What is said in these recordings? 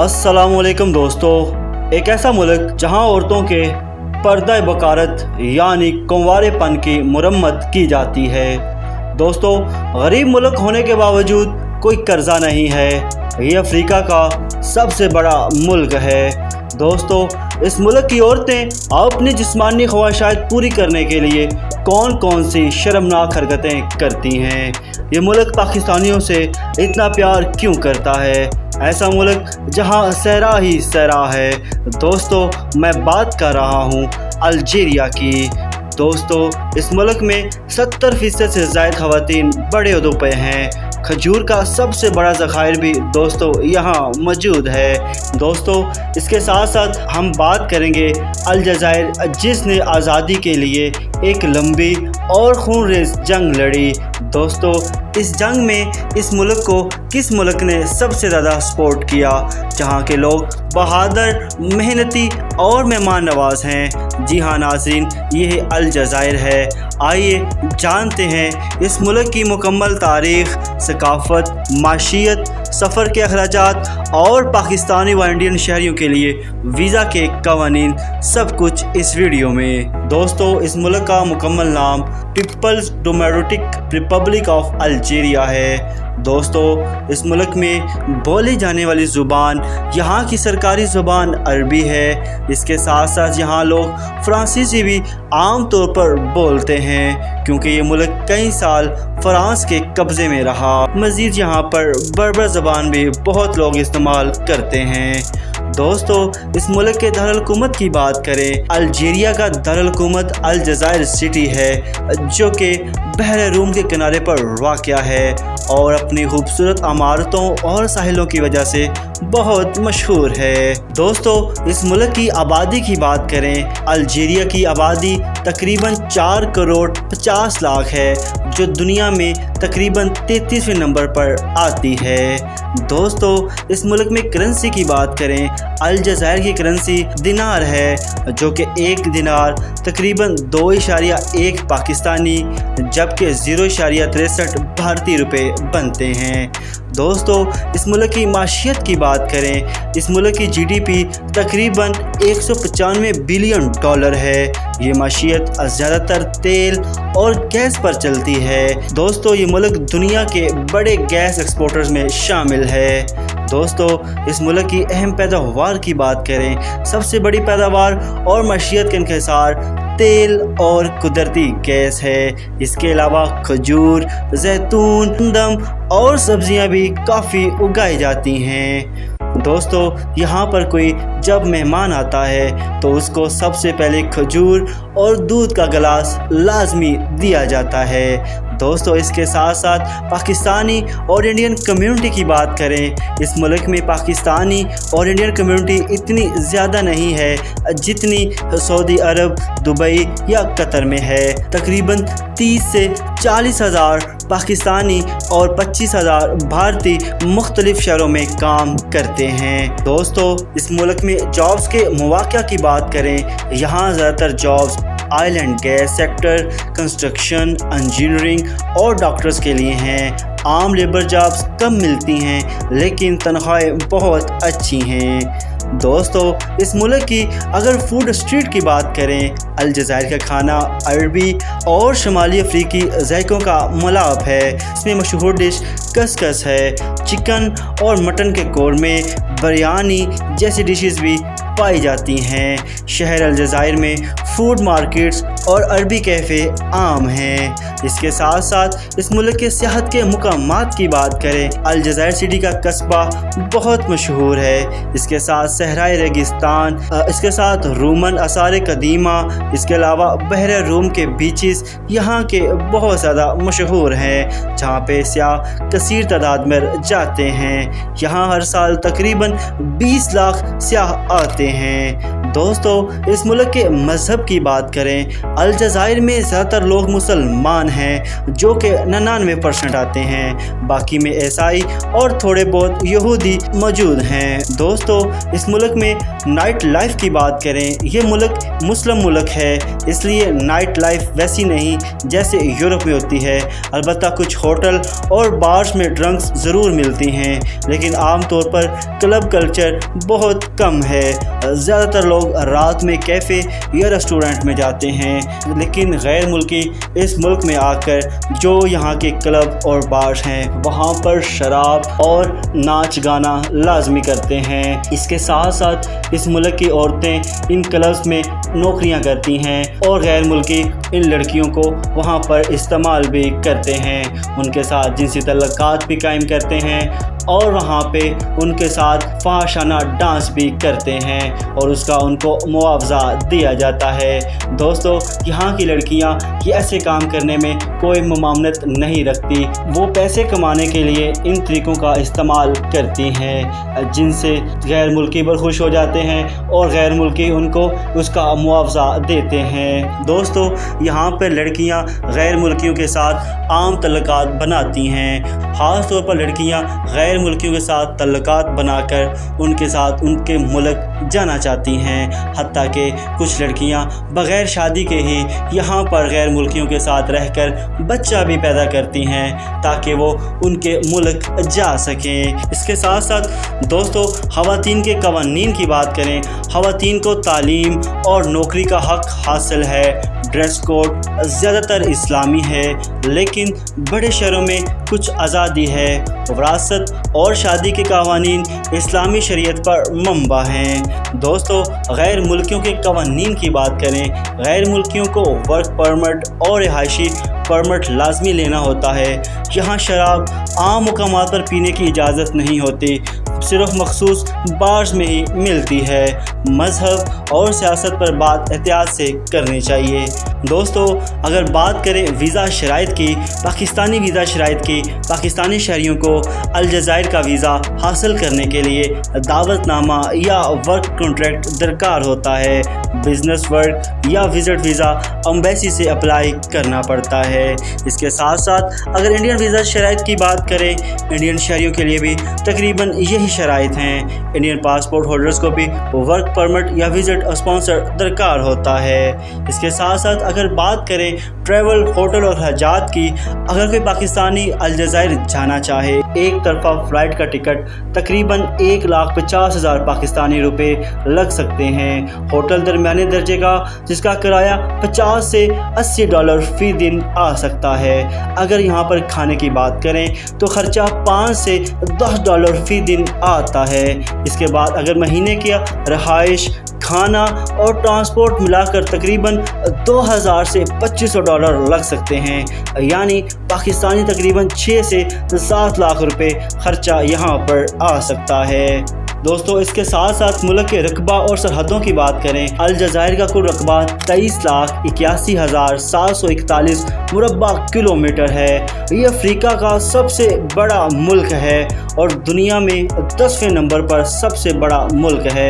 अस्सलाम वालेकुम दोस्तों। एक ऐसा मुल्क जहां औरतों के पर्दा बकारत यानी कुंवारेपन की मुरम्मत की जाती है। दोस्तों, गरीब मुल्क होने के बावजूद कोई कर्जा नहीं है। ये अफ्रीका का सबसे बड़ा मुल्क है। दोस्तों, इस मुल्क की औरतें अपनी जिस्मानी ख्वाहिशात पूरी करने के लिए कौन कौन सी शर्मनाक हरकतें करती हैं। ये मुल्क पाकिस्तानियों से इतना प्यार क्यों करता है? ऐसा मुल्क जहां सहरा ही सहरा है। दोस्तों, मैं बात कर रहा हूं अल्जीरिया की। दोस्तों, इस मुल्क में 70% से ज़ायद ख़वातीन बड़े ओहदों पे हैं। खजूर का सबसे बड़ा ज़खायर भी दोस्तों यहाँ मौजूद है। दोस्तों, इसके साथ साथ हम बात करेंगे अलजायर, जिसने आज़ादी के लिए एक लंबी और खूनरेज़ जंग लड़ी। दोस्तों, इस जंग में इस मुल्क को किस मुल्क ने सबसे ज़्यादा सपोर्ट किया? जहाँ के लोग बहादुर, मेहनती और मेहमान नवाज हैं। जी हाँ नाज़रीन, ये अलजायर है। आइए जानते हैं इस मुल्क की मुकम्मल तारीख़, सकाफ़त, माशियत, सफ़र के अखराजात और पाकिस्तानी व इंडियन शहरियों के लिए वीज़ा के कवानीन, सब कुछ इस वीडियो में। दोस्तों, इस मुल्क का मुकम्मल नाम People's Democratic Republic of Algeria है। दोस्तों, इस मुल्क में बोली जाने वाली ज़ुबान यहाँ की सरकारी ज़ुबान अरबी है। इसके साथ साथ यहाँ लोग फ्रांसीसी भी आम तौर पर बोलते हैं, क्योंकि ये मुल्क कई साल फ्रांस के कब्ज़े में रहा। मज़ीद यहाँ पर बर्बर ज़बान भी बहुत लोग इस्तेमाल करते हैं। दोस्तों, इस मुल्क के दारुल-हुकूमत की बात करें, अल्जीरिया का दारुल-हुकूमत अलजायर सिटी है, जो कि बहर रूम के किनारे पर वाक़या है और अपनी खूबसूरत इमारतों और साहिलों की वजह से बहुत मशहूर है। दोस्तों, इस मुल्क की आबादी की बात करें, अल्जीरिया की आबादी तकरीबन 4 करोड़ 50 लाख है, जो दुनिया में तकरीबन 33वें नंबर पर आती है। दोस्तों, इस मुल्क में करेंसी की बात करें, अलजायर की करेंसी दिनार है, जो कि एक दिनार तकरीबन 2.1 पाकिस्तानी जबकि 0.63 भारतीय रुपए बनते हैं। दोस्तों, इस मुल्क की माशियत की बात करें, इस मुल्क की जीडीपी तकरीबन 195 बिलियन डॉलर है। ये माशियत ज़्यादातर तेल और गैस पर चलती है। दोस्तों, ये मुल्क दुनिया के बड़े गैस एक्सपोर्टर्स में शामिल है। दोस्तों, इस मुल्क की अहम पैदावार की बात करें, सबसे बड़ी पैदावार और माशियत का इंहिसार तेल और कुदरती गैस है। इसके अलावा खजूर, जैतून, गंदम और सब्जियां भी काफ़ी उगाई जाती हैं। दोस्तों, यहाँ पर कोई जब मेहमान आता है तो उसको सबसे पहले खजूर और दूध का गिलास लाजमी दिया जाता है। दोस्तों, इसके साथ साथ पाकिस्तानी और इंडियन कम्युनिटी की बात करें, इस मुल्क में पाकिस्तानी और इंडियन कम्युनिटी इतनी ज़्यादा नहीं है जितनी सऊदी अरब, दुबई या कतर में है। तकरीबन 30 से 40 हज़ार पाकिस्तानी और 25,000 भारतीय मुख्तलिफ शहरों में काम करते हैं। दोस्तों, इस मुल्क में जॉब्स के मौक़े की बात करें, यहाँ ज़्यादातर jobs oil and gas sector, construction, engineering और डॉक्टर्स के लिए हैं। आम लेबर जॉब्स कम मिलती हैं, लेकिन तनख्वाहें बहुत अच्छी हैं। दोस्तों, इस मुल्क की अगर फूड स्ट्रीट की बात करें, अलजायर का खाना अरबी और शुमाली अफ्रीकी ज़ायक़ों का मिलाप है। इसमें मशहूर डिश कस्कस है। चिकन और मटन के कोरमे, बिरयानी जैसी डिशेस भी पाई जाती हैं। शहर अलजायर में फूड मार्केट्स और अरबी कैफ़े आम हैं। इसके साथ साथ इस मुल्क के सियाहत के मुकामात की बात करें, अलजायर सिटी का कस्बा बहुत मशहूर है। इसके साथ सहराए रेगिस्तान, इसके साथ रोमन आसार कदीमा, इसके अलावा बहर रूम के बीचेस यहाँ के बहुत ज़्यादा मशहूर हैं, जहाँ पे सियाह कसीर तादाद में जाते हैं। यहाँ हर साल तकरीबन 20 लाख सियाह आते हैं। दोस्तों, इस मुल्क के मज़हब की बात करें, الجزائر میں زیادہ تر لوگ مسلمان ہیں جو کہ 99% آتے ہیں، باقی میں عیسائی اور تھوڑے بہت یہودی موجود ہیں۔ دوستو اس ملک میں نائٹ لائف کی بات کریں، یہ ملک مسلم ملک ہے، اس لیے نائٹ لائف ویسی نہیں جیسے یورپ میں ہوتی ہے۔ البتہ کچھ ہوٹل اور بارز میں ڈرنکس ضرور ملتی ہیں، لیکن عام طور پر کلب کلچر بہت کم ہے۔ زیادہ تر لوگ رات میں کیفے یا ریسٹورنٹ میں جاتے ہیں، لیکن غیر ملکی اس ملک میں آ کر جو یہاں کے کلب اور بارز ہیں وہاں پر شراب اور ناچ گانا لازمی کرتے ہیں۔ اس کے ساتھ ساتھ اس ملک کی عورتیں ان کلبز میں نوکریاں کرتی ہیں اور غیر ملکی ان لڑکیوں کو وہاں پر استعمال بھی کرتے ہیں، ان کے ساتھ جنسی تعلقات بھی قائم کرتے ہیں اور وہاں پہ ان کے ساتھ فحاشانہ ڈانس بھی کرتے ہیں اور اس کا ان کو معاوضہ دیا جاتا ہے۔ دوستو یہاں کی لڑکیاں یہ ایسے کام کرنے میں کوئی ممانعت نہیں رکھتی، وہ پیسے کمانے کے لیے ان طریقوں کا استعمال کرتی ہیں جن سے غیر ملکی برخوش ہو جاتے ہیں اور غیر ملکی ان کو اس کا معاوضہ دیتے ہیں۔ دوستو یہاں پہ لڑکیاں غیر ملکیوں کے ساتھ عام تعلقات بناتی ہیں، خاص طور پر لڑکیاں غیر ملکیوں کے ساتھ تعلقات بنا کر ان کے ساتھ ان کے ملک جانا چاہتی ہیں، حتیٰ کہ کچھ لڑکیاں بغیر شادی کے ہی یہاں پر غیر ملکیوں کے ساتھ رہ کر بچہ بھی پیدا کرتی ہیں تاکہ وہ ان کے ملک جا سکیں۔ اس کے ساتھ ساتھ دوستو خواتین کے قوانین کی بات کریں، خواتین کو تعلیم اور نوکری کا حق حاصل ہے، ڈریس کوڈ زیادہ تر اسلامی ہے، لیکن بڑے شہروں میں کچھ آزادی ہے، وراثت اور شادی کے قوانین اسلامی شریعت پر مبنی ہیں۔ دوستو غیر ملکیوں کے قوانین کی بات کریں، غیر ملکیوں کو ورک پرمٹ اور رہائشی پرمٹ لازمی لینا ہوتا ہے، یہاں شراب عام مقامات پر پینے کی اجازت نہیں ہوتی، صرف مخصوص بارز میں ہی ملتی ہے۔ مذہب اور سیاست پر بات احتیاط سے کرنی چاہیے۔ دوستو اگر بات کریں ویزا شرائط کی، پاکستانی ویزا شرائط کی، پاکستانی شہریوں کو الجزائر کا ویزا حاصل کرنے کے لیے دعوت نامہ یا ورک کنٹریکٹ درکار ہوتا ہے، بزنس ورک یا وزٹ ویزا ایمبیسی سے اپلائی کرنا پڑتا ہے۔ اس کے ساتھ ساتھ اگر انڈین ویزا شرائط کی بات کریں، انڈین شہریوں کے لیے بھی تقریباً یہی شرائط ہیں، انڈین پاسپورٹ ہولڈرز کو بھی ورک پرمٹ یا وزٹ اسپانسر درکار ہوتا ہے۔ اس کے ساتھ ساتھ اگر بات کریں ٹریول، ہوٹل اور حجات کی، اگر کوئی پاکستانی الجزائر جانا چاہے، ایک طرفہ فلائٹ کا ٹکٹ تقریباً 1,50,000 پاکستانی روپے لگ سکتے ہیں، ہوٹل درمیانے درجے کا جس کا کرایہ $50 سے $80 فی دن آ سکتا ہے۔ اگر یہاں پر کھانے کی بات کریں تو خرچہ $5 سے $10 فی دن آتا ہے۔ اس کے بعد اگر مہینے کی رہائش، کھانا اور ٹرانسپورٹ ملا کر تقریباً $2,000 سے $2,500 لگ سکتے ہیں، یعنی پاکستانی تقریباً 6 سے 7 لاکھ روپے خرچہ یہاں پر آ سکتا ہے۔ دوستو اس کے ساتھ ساتھ ملک کے رقبہ اور سرحدوں کی بات کریں، الجزائر کا کل رقبہ 23,81,741 مربع کلومیٹر ہے، یہ افریقہ کا سب سے بڑا ملک ہے اور دنیا میں 10ویں نمبر پر سب سے بڑا ملک ہے۔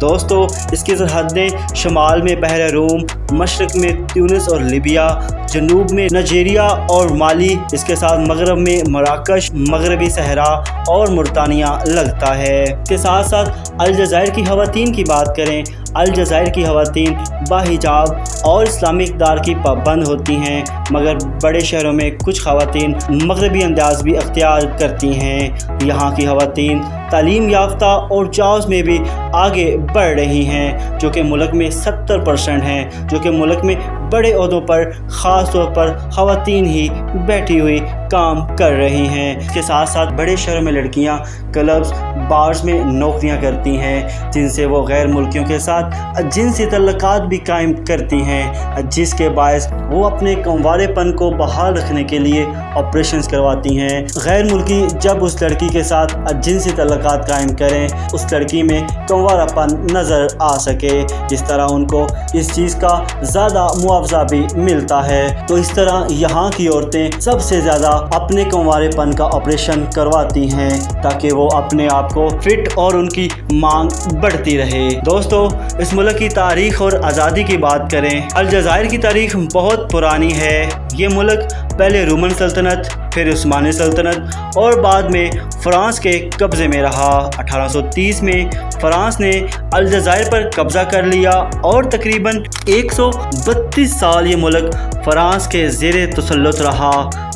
دوستو اس کی سرحدیں شمال میں بحر روم، مشرق میں تیونس اور لیبیا، جنوب میں نائجیریا اور مالی، اس کے ساتھ مغرب میں مراکش، مغربی صحرا اور مورٹانیہ لگتا ہے۔ اس کے ساتھ ساتھ الجزائر کی خواتین کی بات کریں، الجزائر کی خواتین باحجاب اور اسلامی اقدار کی پابند ہوتی ہیں، مگر بڑے شہروں میں کچھ خواتین مغربی انداز بھی اختیار کرتی ہیں۔ یہاں کی خواتین تعلیم یافتہ اور جابز میں بھی آگے بڑھ رہی ہیں، جو کہ ملک میں 70% ہیں، جو کہ ملک میں بڑے عہدوں پر خاص طور پر خواتین ہی بیٹھی ہوئی کام کر رہی ہیں۔ اس کے ساتھ ساتھ بڑے شہروں میں لڑکیاں کلبز، بارز میں نوکریاں کرتی ہیں، جن سے وہ غیر ملکیوں کے ساتھ جنسی تعلقات بھی قائم کرتی ہیں، جس کے باعث وہ اپنے کنوارے پن کو بحال رکھنے کے لیے آپریشنز کرواتی ہیں۔ غیر ملکی جب اس لڑکی کے ساتھ جنسی تعلقات قائم کریں، اس لڑکی میں کنوارا پن نظر آ سکے، جس طرح ان کو اس چیز کا زیادہ معاوضہ بھی ملتا ہے۔ تو اس طرح یہاں کی عورتیں سب سے زیادہ अपने कंवारेपन का ऑपरेशन करवाती हैं ताकि वो अपने आप को फिट और उनकी मांग बढ़ती रहे। दोस्तों, इस मुल्क की तारीख और आज़ादी की बात करें, अलजायर की तारीख बहुत पुरानी है। ये मुल्क पहले रोमन सल्तनत, फिर उस्मानी सल्तनत और बाद में फ़्रांस के कब्ज़े में रहा। 1830 में फ़्रांस ने अलजायर पर कब्ज़ा कर लिया और तकरीबन 132 साल ये मुल्क फ़्रांस के ज़ेरे तसल्लुत रहा।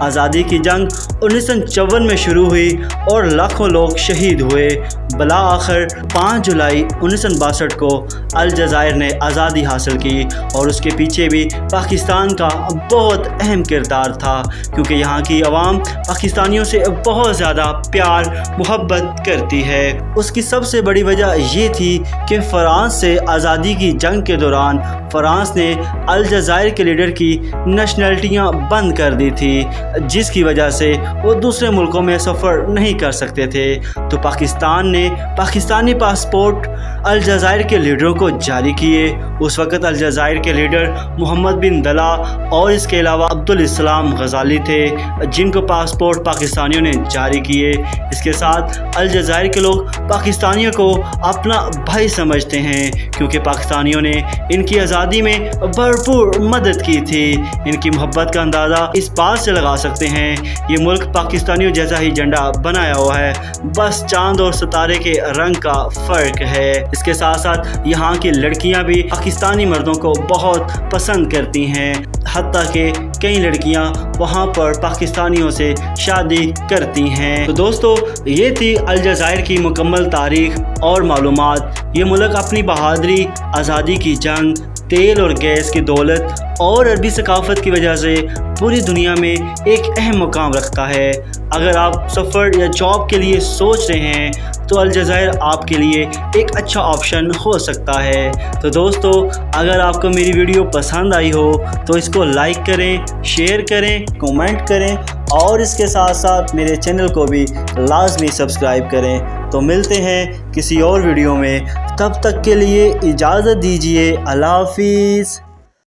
आज़ादी की जंग 1954 में शुरू हुई और लाखों लोग शहीद हुए। बला आखिर 5 जुलाई 1962 को अलजायर ने आज़ादी हासिल की और उसके पीछे भी पाकिस्तान का बहुत अहम किरदार था, क्योंकि यहाँ की आवाम पाकिस्तानियों से बहुत ज़्यादा प्यार मोहब्बत करती है। उसकी सबसे बड़ी वजह ये थी कि फ़्रांस से आज़ादी की जंग के दौरान फ़्रांस ने अलजायर के लीडर की नेशनलिटियाँ बंद कर दी थी, जिसकी वजह से वो दूसरे मुल्कों में सफ़र नहीं कर सकते थे। तो पाकिस्तान ने पाकिस्तानी पासपोर्ट अलजायर के लीडरों को जारी किए। उस वक़्त अलजायर के लीडर मोहम्मद बिन दला और इसके अलावा अब्दुल इस्लाम गज़ाली थे, जिनको पासपोर्ट पाकिस्तानियों ने जारी किए। इसके साथ अलजायर के लोग पाकिस्तानियों को अपना भाई समझते हैं, क्योंकि पाकिस्तानियों ने इनकी आज़ादी में भरपूर मदद की थी। इनकी मोहब्बत का अंदाज़ा इस बात से लगा सकते हैं, ये मुल्क पाकिस्तानियों जैसा ही झंडा बनाया हुआ है, बस चांद और सितारे के रंग का फ़र्क है। इसके साथ साथ यहाँ की लड़कियाँ भी पाकिस्तानी मर्दों को बहुत पसंद करती हैं, हत्ता कि कई लड़कियाँ वहाँ पर पाकिस्तानियों से शादी करती हैं। तो दोस्तों, ये थी अलजायर की मुकम्मल तारीख़ और मालूमात। ये मुल्क अपनी बहादुरी, आज़ादी की जंग, तेल और गैस की दौलत और अरबी सकाफ़त की वजह से पूरी दुनिया में एक अहम मुकाम रखता है। अगर आप सफ़र या जॉब के लिए सोच रहे हैं तो अलजायर आपके लिए एक अच्छा ऑप्शन हो सकता है। तो दोस्तों, अगर आपको मेरी वीडियो पसंद आई हो तो इसको लाइक करें, शेयर करें, कमेंट करें और इसके साथ साथ मेरे चैनल को भी लाजमी सब्सक्राइब करें। तो मिलते हैं किसी और वीडियो में, तब तक के लिए इजाज़त दीजिए। अल्लाह हाफिज़।